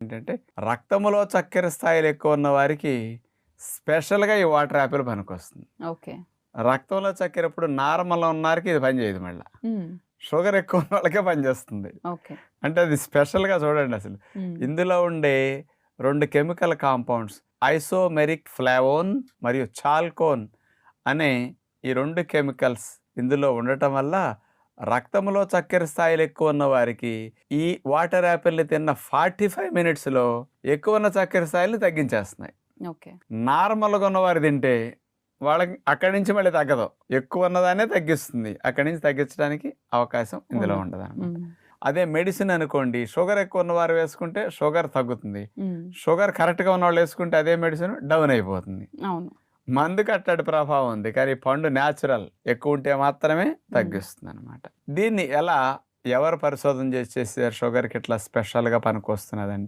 ఏంటంటే రక్తంలో చక్కెర స్థాయిలు ఎక్కువ ఉన్న వారికి స్పెషల్‌గా ఈ వాటర్ యాపిల్ పనికొస్తుంది. ఓకే. రక్తంలో చక్కెర ఇప్పుడు నార్మల్‌లో ఉన్నవారికి ఇది పనిచేయదు మళ్ళా. హ్మ్. షుగర్ ఎక్కువ ఉన్న వాళ్ళకే పనిచేస్తుంది. ఓకే. అంటే అది స్పెషల్‌గా చూడండి అసలు. హ్మ్. ఇందులో ఉండే 2 కెమికల్ కాంపౌండ్స్ ఐసోమెరిక్ ఫ్లావోన్ మరియు చాల్కోన్ అనే ఈ 2 కెమికల్స్ ఇందులో ఉండటం వల్ల రక్తంలో చక్కెర స్థాయిలు ఎక్కువ ఉన్న వారికి ఈ వాటర్ యాపిల్‌ని తిన్న 45 మినిట్స్‌లో ఎక్కువ ఉన్న చక్కెర స్థాయిల్ని తగ్గించేస్తున్నాయి. ఓకే. నార్మల్‌గా ఉన్నవారు తింటే వాళ్ళకి అక్కడి నుంచి మళ్ళీ తగ్గదు. ఎక్కువ ఉన్నదాన్నే తగ్గిస్తుంది. అక్కడి నుంచి తగ్గించడానికి అవకాశం ఇందులో ఉండదు. ఉండదనమాట. హ్మ్. అదే మెడిసిన్ అనుకోండి, షుగర్ ఎక్కువ ఉన్నవారు వేసుకుంటే షుగర్ తగ్గుతుంది. హ్మ్. షుగర్ కరెక్ట్‌గా ఉన్నవాళ్ళు వేసుకుంటే అదే మెడిసిన్ డౌన్ అయిపోతుంది. అవును. మందుకి అట్టడి ప్రభావం ఉంది. కానీ పండు న్యాచురల్ ఎక్కువ ఉంటే మాత్రమే హ్మ్. తగ్గిస్తుందనమాట. దీన్ని ఎవరు పరిశోధన చేసి చేసారు షుగర్‌కి ఇట్లా స్పెషల్‌గా పనికొస్తున్నదని?